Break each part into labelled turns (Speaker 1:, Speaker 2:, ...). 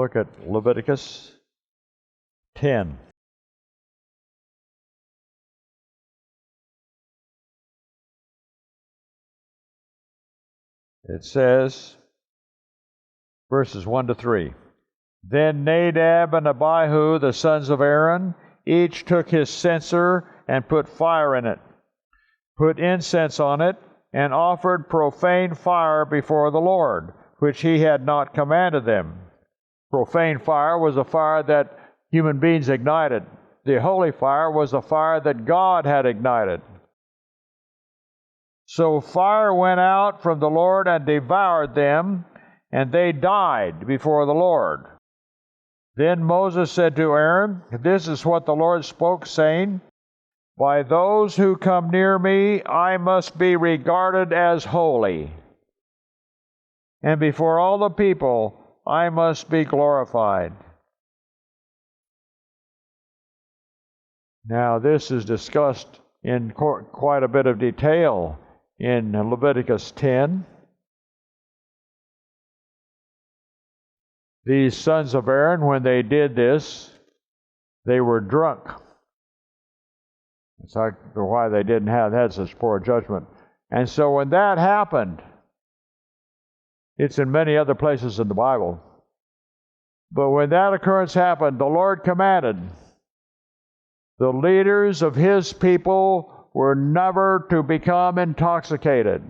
Speaker 1: Look at Leviticus 10. It says, verses 1 to 3. Then Nadab and Abihu, the sons of Aaron, each took his censer and put fire in it, put incense on it, and offered profane fire before the Lord, which he had not commanded them. Profane fire was a fire that human beings ignited. The holy fire was a fire that God had ignited. So fire went out from the Lord and devoured them, and they died before the Lord. Then Moses said to Aaron, "This is what the Lord spoke, saying, by those who come near me I must be regarded as holy, and before all the people I must be glorified." Now this is discussed in quite a bit of detail in Leviticus 10. These sons of Aaron, when they did this, they were drunk. That's why they didn't had such poor judgment. And so when that happened, it's in many other places in the Bible, but when that occurrence happened, the Lord commanded the leaders of His people were never to become intoxicated.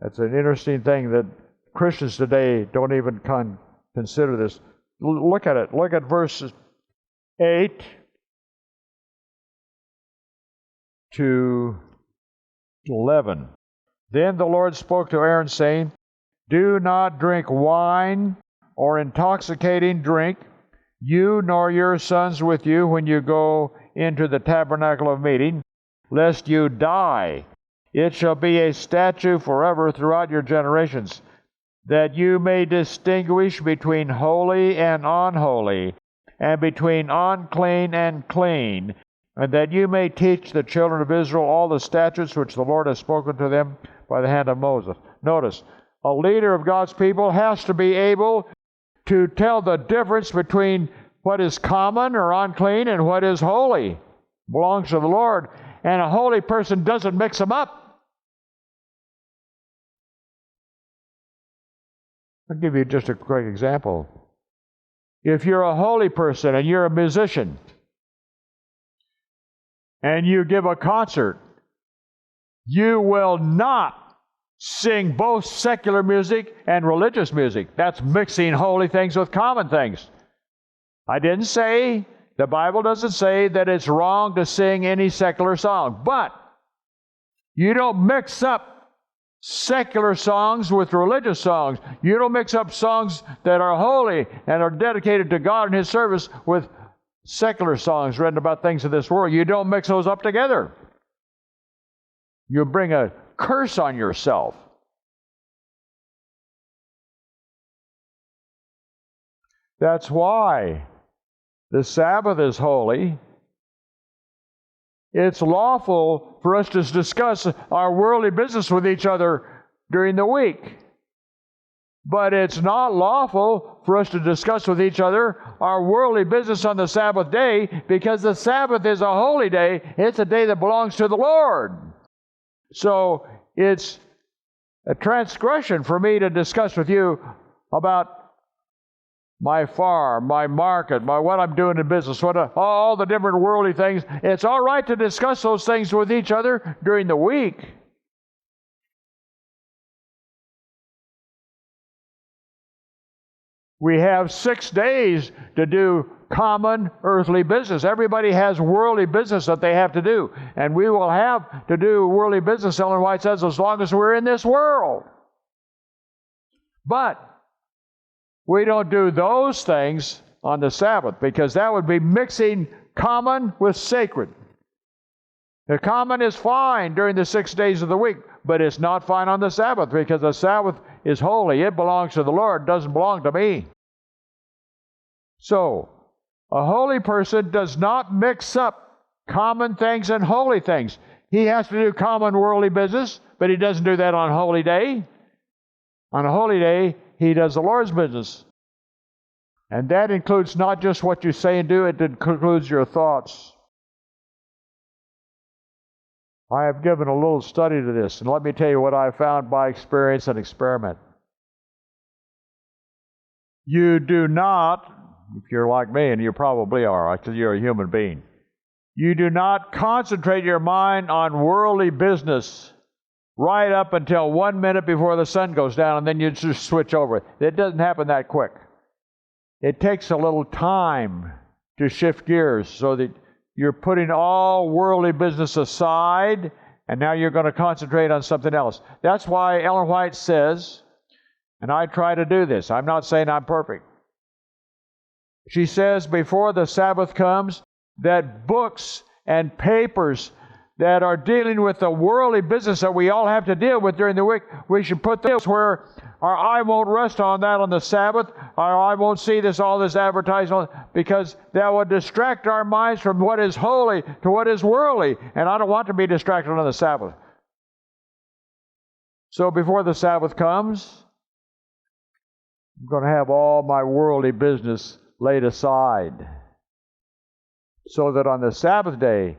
Speaker 1: That's an interesting thing that Christians today don't even consider this. Look at it. Look at verses 8 to 11. Then the Lord spoke to Aaron, saying, "Do not drink wine or intoxicating drink, you nor your sons with you, when you go into the tabernacle of meeting, lest you die. It shall be a statute forever throughout your generations, that you may distinguish between holy and unholy, and between unclean and clean, and that you may teach the children of Israel all the statutes which the Lord has spoken to them by the hand of Moses." Notice, a leader of God's people has to be able to tell the difference between what is common or unclean and what is holy. It belongs to the Lord, and a holy person doesn't mix them up. I'll give you just a quick example. If you're a holy person and you're a musician, and you give a concert, you will not sing both secular music and religious music. That's mixing holy things with common things. I didn't say, the Bible doesn't say that it's wrong to sing any secular song, but you don't mix up secular songs with religious songs. You don't mix up songs that are holy and are dedicated to God and His service with secular songs written about things of this world. You don't mix those up together. You bring a curse on yourself. That's why the Sabbath is holy. It's lawful for us to discuss our worldly business with each other during the week. But it's not lawful for us to discuss with each other our worldly business on the Sabbath day, because the Sabbath is a holy day. It's a day that belongs to the Lord. So it's a transgression for me to discuss with you about my farm, my market, what I'm doing in business, all the different worldly things. It's all right to discuss those things with each other during the week. We have 6 days to do common earthly business. Everybody has worldly business that they have to do. And we will have to do worldly business, Ellen White says, as long as we're in this world. But we don't do those things on the Sabbath, because that would be mixing common with sacred. The common is fine during the 6 days of the week, but it's not fine on the Sabbath, because the Sabbath is holy. It belongs to the Lord. It doesn't belong to me. So, a holy person does not mix up common things and holy things. He has to do common worldly business, but he doesn't do that on holy day. On a holy day, he does the Lord's business. And that includes not just what you say and do, it includes your thoughts. I have given a little study to this, and let me tell you what I found by experience and experiment. You do not, if you're like me, and you probably are, because you're a human being, you do not concentrate your mind on worldly business right up until 1 minute before the sun goes down, and then you just switch over. It doesn't happen that quick. It takes a little time to shift gears so that you're putting all worldly business aside, and now you're going to concentrate on something else. That's why Ellen White says, and I try to do this, I'm not saying I'm perfect. She says before the Sabbath comes that books and papers that are dealing with the worldly business that we all have to deal with during the week, we should put those where our eye won't rest on that on the Sabbath, our eye won't see all this advertising, because that will distract our minds from what is holy to what is worldly, and I don't want to be distracted on the Sabbath. So before the Sabbath comes, I'm going to have all my worldly business laid aside, so that on the Sabbath day,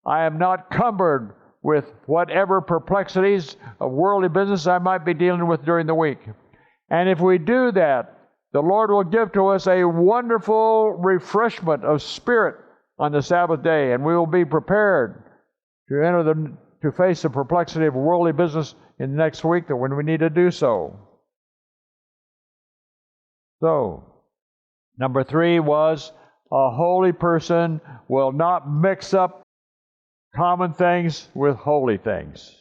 Speaker 1: I am not cumbered with whatever perplexities of worldly business I might be dealing with during the week. And if we do that, the Lord will give to us a wonderful refreshment of spirit on the Sabbath day, and we will be prepared to face the perplexity of worldly business in the next week when we need to do so. So, number 3 was a holy person will not mix up common things with holy things.